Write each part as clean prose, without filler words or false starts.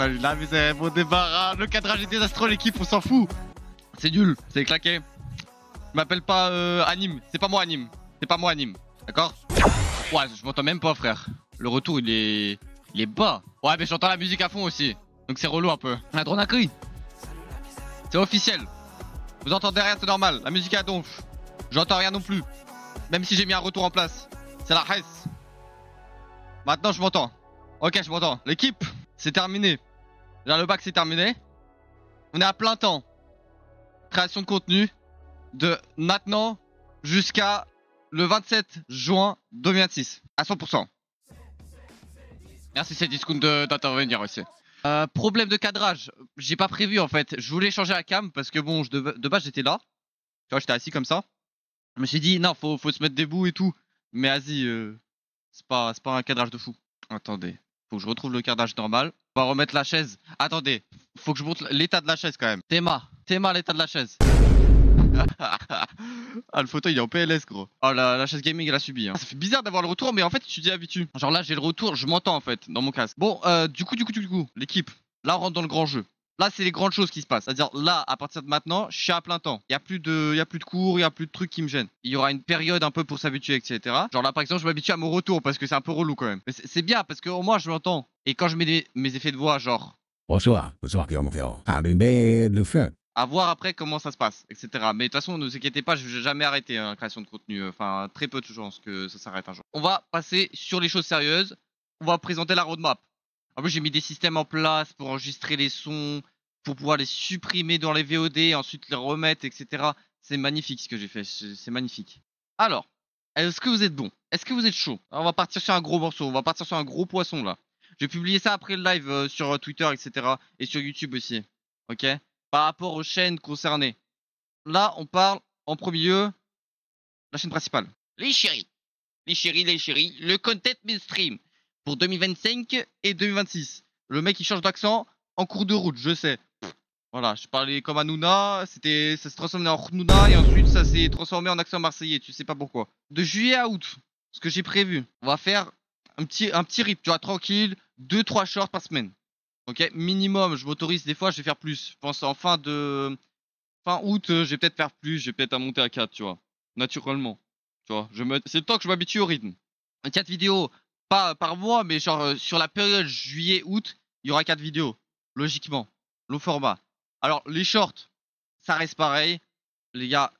salut là, mais c'est mon débarras. Le cadrage est désastreux, l'équipe, on s'en fout. C'est nul, c'est claqué. Je m'appelle pas Anime, c'est pas moi Anime. C'est pas moi Anime, d'accord? Ouais, je m'entends même pas, frère. Le retour, il est bas. Ouais, mais j'entends la musique à fond aussi. Donc c'est relou un peu. La drone a cru. C'est officiel. Vous entendez rien, c'est normal. La musique est à donf. J'entends rien non plus. Même si j'ai mis un retour en place. C'est la hesse. Maintenant, je m'entends. Ok, je m'entends. L'équipe, c'est terminé. Là, le bac, c'est terminé. On est à plein temps. Création de contenu de maintenant jusqu'à le 27 juin 2026. À 100%. Merci, c'est Discount d'intervenir aussi. Problème de cadrage. J'ai pas prévu en fait. Je voulais changer la cam parce que bon, de base, j'étais là. Tu vois, j'étais assis comme ça. Je me suis dit, non, faut se mettre debout et tout. Mais vas-y, c'est pas un cadrage de fou. Attendez, faut que je retrouve le cadrage normal. On va remettre la chaise. Attendez, faut que je montre l'état de la chaise quand même. Théma, l'état de la chaise. Ah, le fauteuil il est en PLS, gros. Oh, la chaise gaming elle a subi. Hein. Ça fait bizarre d'avoir le retour, mais en fait, tu t'y habitues. Genre là, j'ai le retour, je m'entends en fait dans mon casque. Bon, du coup, l'équipe. Là, on rentre dans le grand jeu. Là, c'est les grandes choses qui se passent. C'est-à-dire, là, à partir de maintenant, je suis à plein temps. Il y a plus de cours, il y a plus de trucs qui me gênent. Il y aura une période un peu pour s'habituer, etc. Genre là, par exemple, je m'habitue à mon retour parce que c'est un peu relou quand même. Mais c'est bien parce que au moins, je m'entends. Et quand je mets mes effets de voix, genre. Bonsoir, allumez le feu. À voir après comment ça se passe, etc. Mais de toute façon, ne vous inquiétez pas, je vais jamais arrêter la création de contenu. Enfin, très peu de chances que ça s'arrête un jour. On va passer sur les choses sérieuses. On va présenter la roadmap. En plus, j'ai mis des systèmes en place pour enregistrer les sons, pour pouvoir les supprimer dans les VOD, ensuite les remettre, etc. C'est magnifique ce que j'ai fait, c'est magnifique. Alors, est-ce que vous êtes bon? Est-ce que vous êtes chaud? On va partir sur un gros morceau, on va partir sur un gros poisson là. Je vais publier ça après le live sur Twitter, etc. Et sur YouTube aussi, ok? Par rapport aux chaînes concernées. Là, on parle en premier lieu la chaîne principale. Les chéris, le content mainstream pour 2025 et 2026. Le mec il change d'accent en cours de route, je sais. Voilà, je parlais comme Hanouna, ça se transformait en Hnouna et ensuite ça s'est transformé en accent marseillais, tu sais pas pourquoi. De juillet à août, ce que j'ai prévu, on va faire un petit rythme, tu vois, tranquille, 2-3 shorts par semaine. Ok, minimum, je m'autorise des fois, je vais faire plus. Je pense en fin août, je vais peut-être faire plus, je vais peut-être à monter à 4, tu vois. Naturellement. Tu vois, c'est le temps que je m'habitue au rythme. 4 vidéos, pas par mois, mais genre sur la période juillet-août, il y aura 4 vidéos. Logiquement. Long format. Alors, les shorts, ça reste pareil. Les gars,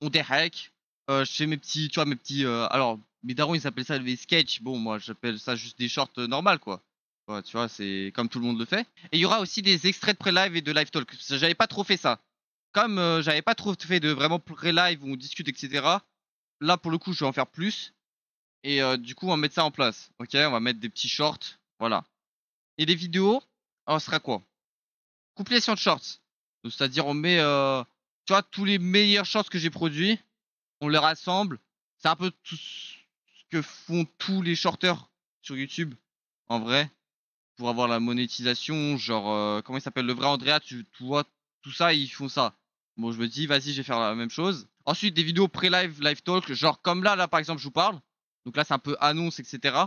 on déhack. Je fais mes petits, tu vois, alors, mes darons, ils appellent ça des sketchs. Bon, moi, j'appelle ça juste des shorts normales, quoi. Ouais, tu vois, c'est comme tout le monde le fait. Et il y aura aussi des extraits de pré-live et de live talk. J'avais pas trop fait ça. Comme j'avais pas trop fait de vraiment pré-live où on discute, etc. Là, pour le coup, je vais en faire plus. Et du coup, on va mettre ça en place. Ok, on va mettre des petits shorts. Voilà. Et les vidéos, alors, ce sera quoi? Compilation de shorts. C'est-à-dire, on met, tu vois, tous les meilleurs shorts que j'ai produits. On les rassemble. C'est un peu tout ce que font tous les shorters sur YouTube. En vrai. Pour avoir la monétisation, genre, comment il s'appelle, le vrai Andrea, tu vois, tout ça, ils font ça. Bon, je me dis, vas-y, je vais faire la même chose. Ensuite, des vidéos pré-live, live talk, genre comme là, par exemple, je vous parle. Donc là, c'est un peu annonce, etc.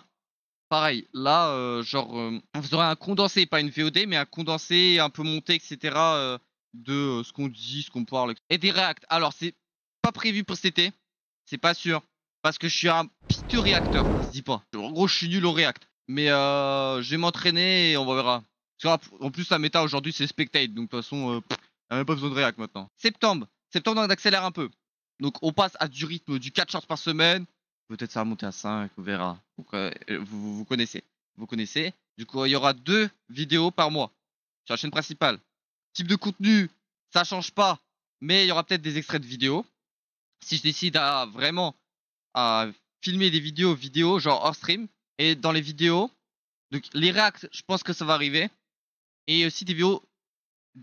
Pareil, là, vous aurez un condensé, pas une VOD, mais un condensé un peu monté, etc. De ce qu'on dit, ce qu'on parle. Et des reacts. Alors, c'est pas prévu pour cet été. C'est pas sûr. Parce que je suis un piteux réacteur, ça se dit pas. En gros, je suis nul au react. Mais je vais m'entraîner et on verra. En plus, la méta aujourd'hui, c'est spectate. Donc, de toute façon, y'a même pas besoin de react maintenant. Septembre, on accélère un peu. Donc, on passe à du rythme du 4 shorts par semaine. Peut-être ça va monter à 5, on verra. Donc, vous connaissez. Vous connaissez. Du coup, il y aura 2 vidéos par mois sur la chaîne principale. Type de contenu, ça change pas. Mais il y aura peut-être des extraits de vidéos. Si je décide à vraiment à filmer des vidéos genre hors stream. Et dans les vidéos, donc les reacts, je pense que ça va arriver. Et aussi des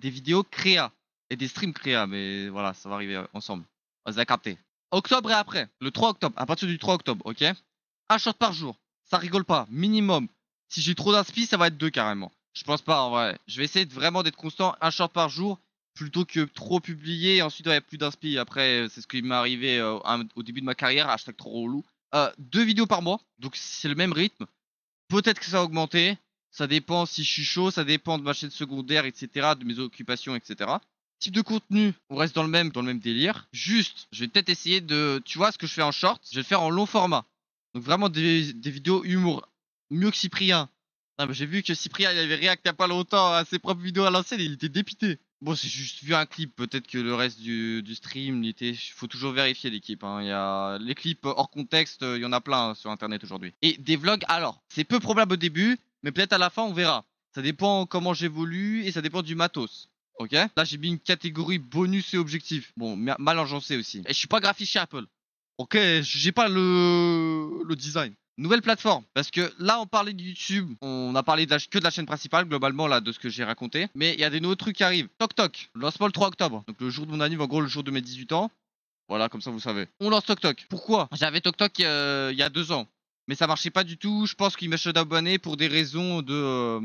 vidéos créa. Et des streams créa. Mais voilà, ça va arriver ensemble. Vous avez capté. Octobre et après. Le 3 octobre. À partir du 3 octobre, ok? Un short par jour. Ça rigole pas. Minimum. Si j'ai trop d'inspi, ça va être 2 carrément. Je pense pas en vrai. Je vais essayer vraiment d'être constant. Un short par jour. Plutôt que trop publier. Et ensuite, il y a plus d'inspi. Après, c'est ce qui m'est arrivé au début de ma carrière. Hashtag trop relou. 2 vidéos par mois. Donc c'est le même rythme. Peut-être que ça va augmenter. Ça dépend si je suis chaud, ça dépend de ma chaîne secondaire, etc., de mes occupations, etc. Type de contenu, on reste dans le même délire. Juste, je vais peut-être essayer de, tu vois, ce que je fais en short, je vais le faire en long format. Donc vraiment des vidéos humour. Mieux que Cyprien. Ah, bah, j'ai vu que Cyprien il avait réacté il y a pas longtemps à ses propres vidéos à l'ancienne et il était dépité. Bon, c'est juste vu un clip, peut-être que le reste du stream, il était... Faut toujours vérifier l'équipe, hein. Il y a les clips hors contexte, il y en a plein hein, sur internet aujourd'hui. Et des vlogs, alors, c'est peu probable au début, mais peut-être à la fin on verra. Ça dépend comment j'évolue et ça dépend du matos. Ok? Là j'ai mis une catégorie bonus et objectif. Bon, mal agencé aussi. Et je suis pas graphiste chez Apple. Ok, j'ai pas le design. Nouvelle plateforme, parce que là on parlait de YouTube, on a parlé que de la chaîne principale globalement là de ce que j'ai raconté, mais il y a des nouveaux trucs qui arrivent. TokTok, lancement le 3 octobre, donc le jour de mon anniversaire, en gros le jour de mes 18 ans. Voilà, comme ça vous savez. On lance TokTok. Pourquoi? J'avais TokTok il y a 2 ans, mais ça marchait pas du tout. Je pense qu'il m'a d'abonnés pour des raisons de...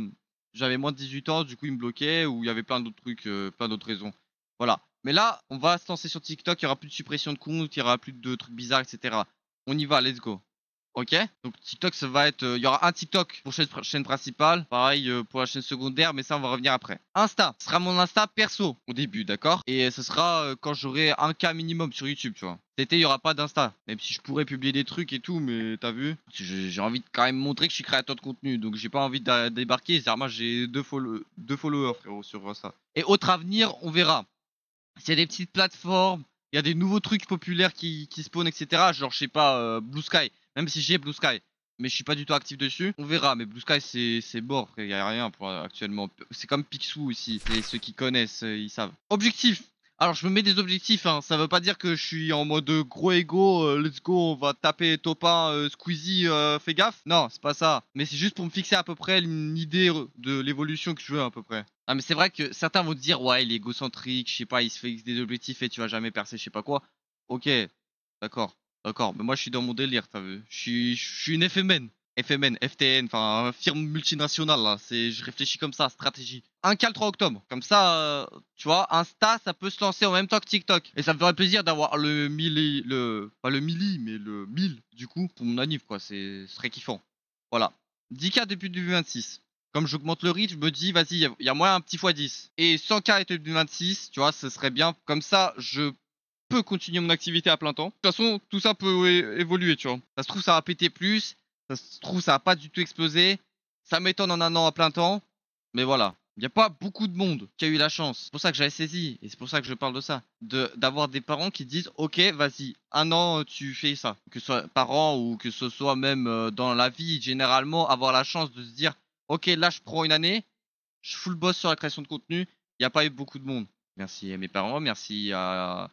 j'avais moins de 18 ans, du coup il me bloquait, ou il y avait plein d'autres trucs, plein d'autres raisons. Voilà. Mais là, on va se lancer sur TikTok, il y aura plus de suppression de compte, il y aura plus de trucs bizarres, etc. On y va, let's go. Ok, donc TikTok ça va être, il y aura un TikTok pour chaîne principale, pareil pour la chaîne secondaire, mais ça on va revenir après. Insta, ce sera mon Insta perso au début, d'accord? Et ce sera quand j'aurai 1K minimum sur YouTube, tu vois. Cet été il y aura pas d'Insta, même si je pourrais publier des trucs et tout, mais t'as vu? J'ai envie de quand même montrer que je suis créateur de contenu, donc j'ai pas envie de débarquer. C'est-à-dire moi j'ai deux followers frérot sur ça. Et autre avenir, on verra. S'il y a des petites plateformes, il y a des nouveaux trucs populaires qui spawnent, etc. Genre, je sais pas, Blue Sky. Même si j'ai Blue Sky, mais je suis pas du tout actif dessus. On verra, mais Blue Sky c'est mort, frère. Y a rien pour actuellement. C'est comme Picsou ici. Et ceux qui connaissent, ils savent. Objectif. Alors, je me mets des objectifs, hein. Ça veut pas dire que je suis en mode gros ego, let's go, on va taper Topin, Squeezie, fais gaffe. Non, c'est pas ça. Mais c'est juste pour me fixer à peu près une idée de l'évolution que je veux à peu près. Ah, mais c'est vrai que certains vont te dire, ouais, il est égocentrique, je sais pas, il se fixe des objectifs et tu vas jamais percer, je sais pas quoi. Ok, d'accord, d'accord. Mais moi, je suis dans mon délire, t'as vu. Je suis une FMN. FMN, FTN, enfin, firme multinationale, là. Je réfléchis comme ça, stratégie. Un cas le 3 octobre. Comme ça, tu vois, Insta, ça peut se lancer en même temps que TikTok. Et ça me ferait plaisir d'avoir le 1000 pas le milli, mais le 1000, du coup, pour mon anniv, quoi. Ce serait kiffant. Voilà. 10K depuis 2026. Comme j'augmente le rythme, je me dis, vas-y, il y a moins un petit x10. Et 100K était 2026, tu vois, ce serait bien. Comme ça, je peux continuer mon activité à plein temps. De toute façon, tout ça peut évoluer, tu vois. Ça se trouve, ça va péter plus. Ça se trouve, ça va pas du tout exploser. Ça m'étonne en un an à plein temps. Mais voilà. Il n'y a pas beaucoup de monde qui a eu la chance. C'est pour ça que j'avais saisi. Et c'est pour ça que je parle de ça. D'avoir des parents qui disent, ok, vas-y, un an, tu fais ça. Que ce soit parents ou que ce soit même dans la vie, généralement, avoir la chance de se dire, ok, là, je prends une année. Je full boss sur la création de contenu. Il n'y a pas eu beaucoup de monde. Merci à mes parents. Merci à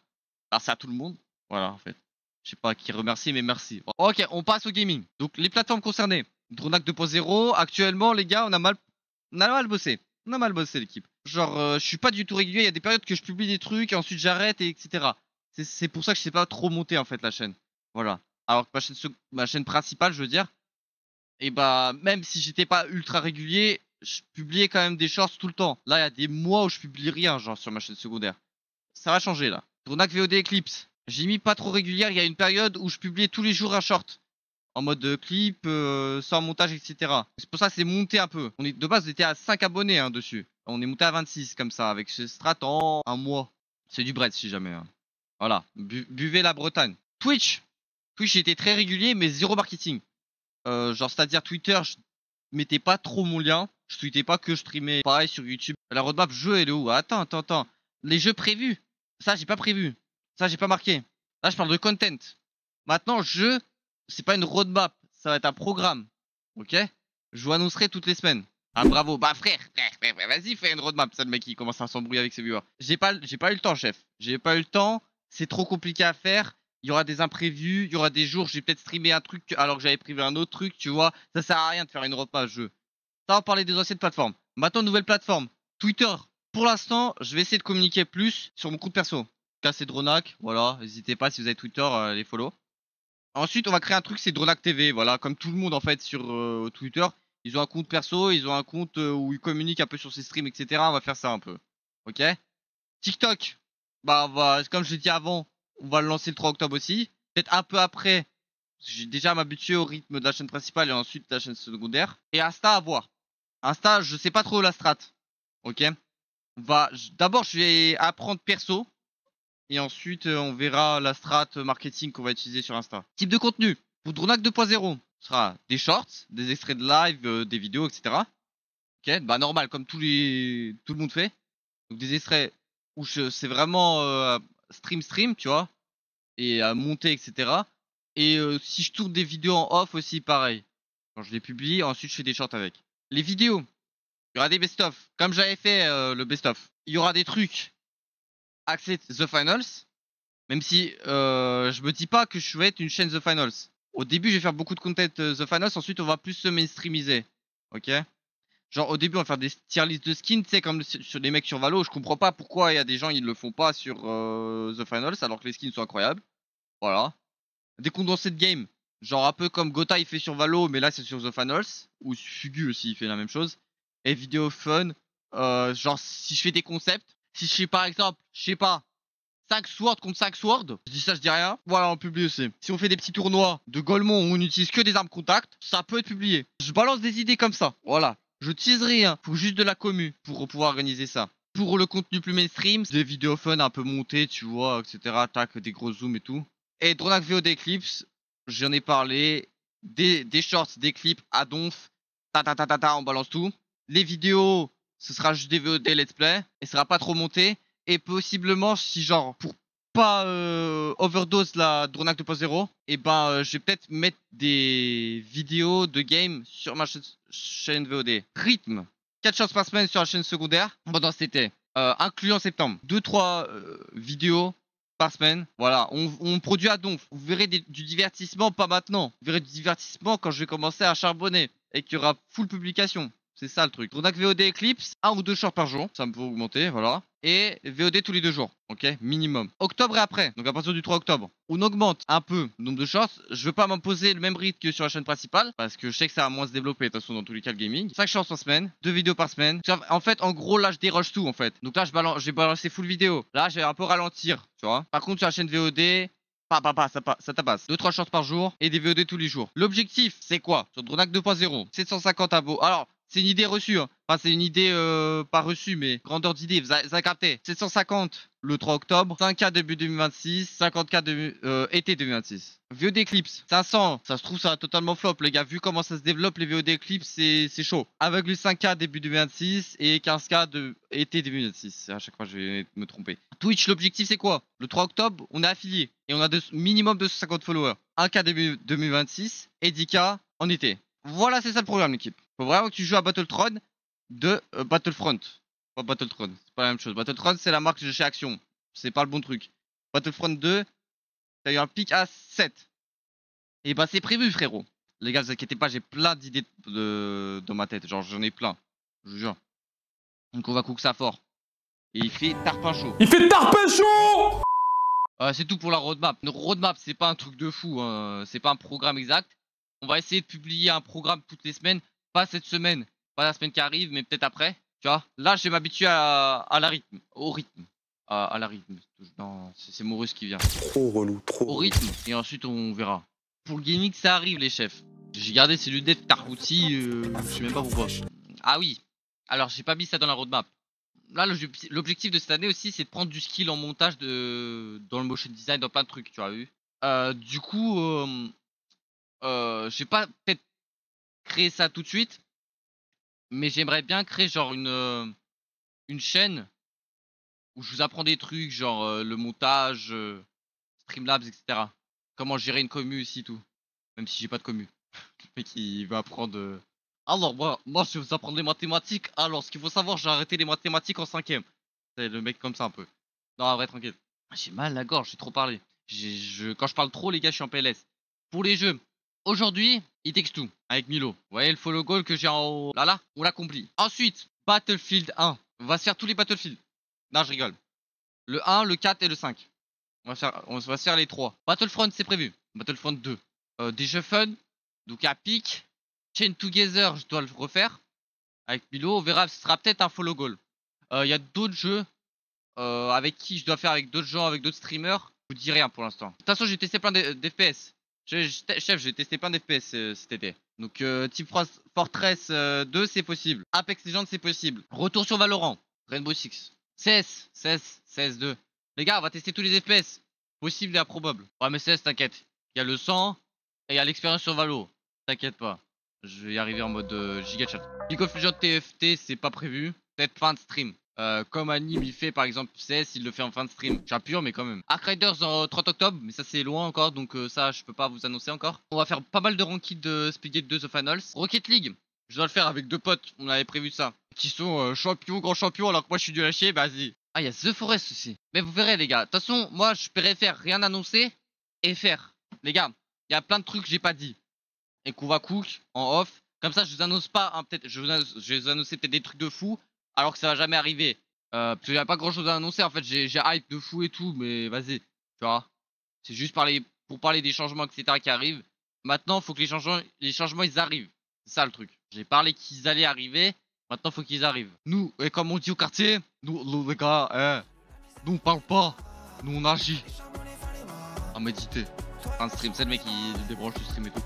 tout le monde. Voilà, en fait. Je sais pas à qui remercier, mais merci. Ok, on passe au gaming. Donc, les plateformes concernées. Dronac 2.0, actuellement, les gars, on a mal bossé. On a mal bossé, l'équipe. Genre, je suis pas du tout régulier. Il y a des périodes que je publie des trucs, et ensuite j'arrête, et etc. C'est pour ça que je sais pas trop monter, en fait, la chaîne. Voilà. Alors que ma chaîne principale, je veux dire, et bah, même si j'étais pas ultra régulier, je publiais quand même des shorts tout le temps. Là, il y a des mois où je publie rien, genre, sur ma chaîne secondaire. Ça va changer, là. Dronac VOD Eclipse. J'ai mis pas trop régulière, il y a une période où je publiais tous les jours un short. En mode clip, sans montage, etc. C'est pour ça que c'est monté un peu. De base, on était à 5 abonnés hein, dessus. On est monté à 26 comme ça, avec ce strat en un mois. C'est du bread si jamais. Hein. Voilà, buvez la Bretagne. Twitch. Twitch, j'étais très régulier, mais zéro marketing. Genre, c'est-à-dire Twitter, je mettais pas trop mon lien. Je tweetais pas que je streamais. Pareil sur YouTube. La roadmap jeu, elle est où? Attends. Les jeux prévus. Ça, j'ai pas prévu. Ça, j'ai pas marqué. Là, je parle de content. Maintenant, jeu, c'est pas une roadmap. Ça va être un programme. Ok? Je vous annoncerai toutes les semaines. Ah, bravo. Bah, frère, vas-y, fais une roadmap. C'est le mec qui commence à s'embrouiller avec ses viewers. J'ai pas eu le temps, chef. J'ai pas eu le temps. C'est trop compliqué à faire. Il y aura des imprévus. Il y aura des jours, j'ai peut-être streamé un truc alors que j'avais prévu un autre truc, tu vois. Ça sert à rien de faire une roadmap jeu. Ça, on parlait des anciennes plateformes. Maintenant, nouvelle plateforme. Twitter. Pour l'instant, je vais essayer de communiquer plus sur mon compte perso. C'est Dronac, voilà, n'hésitez pas si vous avez Twitter, les follow. Ensuite, on va créer un truc, c'est Dronac TV, voilà, comme tout le monde en fait sur Twitter. Ils ont un compte perso, ils ont un compte où ils communiquent un peu sur ses streams, etc. On va faire ça un peu, ok. TikTok, bah comme je l'ai dit avant, on va le lancer le 3 octobre aussi. Peut-être un peu après, j'ai déjà m'habitué au rythme de la chaîne principale et ensuite de la chaîne secondaire. Et Insta à voir. Insta, je sais pas trop la strat. Ok. D'abord, je vais apprendre perso. Et ensuite, on verra la strat marketing qu'on va utiliser sur Insta. Type de contenu. Pour Dronac 2.0, ce sera des shorts, des extraits de live, des vidéos, etc. Ok, bah normal, comme tout le monde fait. Donc des extraits où c'est vraiment stream, tu vois. Et à monter, etc. Et si je tourne des vidéos en off aussi, pareil. Quand je les publie, ensuite je fais des shorts avec. Les vidéos, il y aura des best-of. Comme j'avais fait le best-of. Il y aura des trucs axés The Finals. Même si je me dis pas que je vais être une chaîne The Finals. Au début, je vais faire beaucoup de content The Finals. Ensuite, on va plus se mainstreamiser. Ok. Genre au début, on va faire des tier lists de skins, tu sais, comme sur les mecs sur Valo. Je comprends pas pourquoi il y a des gens ils le font pas sur The Finals alors que les skins sont incroyables. Voilà. Des condensés de game. Genre un peu comme Gotha il fait sur Valo, mais là c'est sur The Finals. Ou Fugu aussi il fait la même chose. Et vidéo fun. Genre si je fais des concepts. Si je fais par exemple, je sais pas, 5 swords contre 5 swords. Je dis ça, je dis rien. Voilà, on publie aussi. Si on fait des petits tournois de Golemon où on n'utilise que des armes contact, ça peut être publié. Je balance des idées comme ça. Voilà. Je tease rien. Faut juste de la commu pour pouvoir organiser ça. Pour le contenu plus mainstream, des vidéos fun un peu montées, tu vois, etc. Tac, des gros zooms et tout. Et Dronac VOD Clips, j'en ai parlé. Des shorts, des clips à donf. On balance tout. Les vidéos, ce sera juste des VOD let's play. Et ce sera pas trop monté. Et possiblement, si genre, pour pas overdose la Dronac 2.0, et ben je vais peut-être mettre des vidéos de game sur ma chaîne VOD. Rythme, 4 shorts par semaine sur la chaîne secondaire pendant cet été. Inclus en septembre. 2-3 vidéos par semaine. Voilà, on produit à donf. Vous verrez du divertissement, pas maintenant. Vous verrez du divertissement quand je vais commencer à charbonner et qu'il y aura full publication. C'est ça le truc. Dronac VOD Eclipse, 1 ou 2 shorts par jour. Ça me peut augmenter, voilà. Et VOD tous les 2 jours. Ok, minimum. Octobre et après. Donc à partir du 3 octobre. On augmente un peu le nombre de shorts. Je veux pas m'imposer le même rythme que sur la chaîne principale. Parce que je sais que ça va moins se développer de toute façon dans tous les cas le gaming. 5 shorts par semaine. 2 vidéos par semaine. En fait, en gros, là je déroge tout en fait. Donc là je vais balancer full vidéo. Là je vais un peu ralentir. Tu vois. Par contre sur la chaîne VOD. Ça tabasse. 2-3 shorts par jour et des VOD tous les jours. L'objectif, c'est quoi? Sur Dronac 2.0, 750 abos. Alors, c'est une idée reçue. Hein. Enfin, c'est une idée pas reçue, mais grandeur d'idée. Vous avez capté. 750 le 3 octobre, 5K début 2026, 50K été 2026. VOD Eclipse, 500. Ça se trouve, ça va totalement flop, les gars. Vu comment ça se développe, les VOD Eclipse, c'est chaud. Avec le 5K début 2026 et 15K de été 2026. À chaque fois, je vais me tromper. Twitch, l'objectif, c'est quoi? Le 3 octobre, on est affilié et on a minimum 250 followers. 1K début 2026 et 10K en été. Voilà, c'est ça le programme, l'équipe. Faut vraiment que tu joues à Battletron de Battlefront. Pas Battlefront, c'est pas la même chose. Battlefront, c'est la marque de chez Action. C'est pas le bon truc. Battlefront 2, t'as eu un pic à 7. Et bah, c'est prévu, frérot. Les gars, vous inquiétez pas, j'ai plein d'idées dans ma tête. Genre, j'en ai plein. Je vous jure. Donc, on va cook ça fort. Et il fait tarpin chaud. Il fait tarpin chaud! C'est tout pour la roadmap. Une roadmap, c'est pas un truc de fou. Hein. C'est pas un programme exact. On va essayer de publier un programme toutes les semaines. Pas cette semaine, pas la semaine qui arrive, mais peut-être après. Tu vois, là, je vais m'habituer à la rythme, au rythme. À la rythme. Non, c'est mon russe qui vient. Trop relou, trop. Au rythme, et ensuite on verra. Pour le gaming, ça arrive, les chefs. J'ai gardé ces lunettes Tarkouti, je sais même pas pourquoi. Ah oui, alors j'ai pas mis ça dans la roadmap. Là, l'objectif de cette année aussi, c'est de prendre du skill en montage dans le motion design, dans plein de trucs, tu as vu. Du coup, je vais pas peut-être créer ça tout de suite, mais j'aimerais bien créer genre une chaîne où je vous apprends des trucs, genre le montage, Streamlabs, etc. Comment gérer une commu aussi, tout. Même si j'ai pas de commu. Le mec il va apprendre. Alors moi je vais vous apprendre les mathématiques. Alors ce qu'il faut savoir, j'ai arrêté les mathématiques en 5ème. C'est le mec comme ça un peu. Non, en vrai, tranquille. J'ai mal à la gorge, j'ai trop parlé. Quand je parle trop, les gars, je suis en PLS. Pour les jeux, aujourd'hui, It Takes Two avec Milo. Vous voyez le follow goal que j'ai en haut là, on l'accomplit. Ensuite, Battlefield 1. On va se faire tous les Battlefield. Non, je rigole. Le 1, le 4 et le 5. On va se faire les 3. Battlefront, c'est prévu. Battlefront 2. Des jeux fun. Donc à pic. Chain Together, je dois le refaire. Avec Milo, on verra, ce sera peut-être un follow goal. Il y a d'autres jeux avec qui je dois faire avec d'autres gens, avec d'autres streamers. Je vous dis rien pour l'instant. De toute façon, j'ai testé plein d'FPS. Chef, j'ai testé plein d'FPS cet été. Donc Team Fortress 2 c'est possible. Apex Legends c'est possible. Retour sur Valorant. Rainbow Six. CS2. Les gars, on va tester tous les FPS. Possible et improbable. Ouais mais CS t'inquiète. Il y a le sang et il y a l'expérience sur Valo. T'inquiète pas. Je vais y arriver en mode giga chat. League of Legends TFT c'est pas prévu. Peut-être fin de stream. Comme Anime il fait par exemple CS, il le fait en fin de stream. J'appure mais quand même. Arc Riders en 30 octobre, mais ça c'est loin encore donc ça je peux pas vous annoncer encore. On va faire pas mal de ranked de Speedgate 2 The Finals. Rocket League, je dois le faire avec deux potes, on avait prévu ça. Qui sont champions, grands champions alors que moi je suis nul à chier, bah vas-y. Ah il y a The Forest aussi. Mais vous verrez les gars, de toute façon moi je préfère rien annoncer et faire. Les gars, il y a plein de trucs que j'ai pas dit. Et qu'on va cook en off. Comme ça je vous annonce pas, hein, peut-être je vais vous annoncer peut-être des trucs de fou. Alors que ça va jamais arriver. Parce qu'il n'y a pas grand chose à annoncer. En fait, j'ai hype de fou et tout. Mais vas-y. Tu vois. C'est juste pour parler des changements, etc. qui arrivent. Maintenant, faut que les changements ils arrivent. C'est ça le truc. J'ai parlé qu'ils allaient arriver. Maintenant, faut qu'ils arrivent. Nous, et comme on dit au quartier, nous les gars, nous on parle pas. Nous on agit. À méditer. Un stream. C'est le mec qui débranche le stream et tout.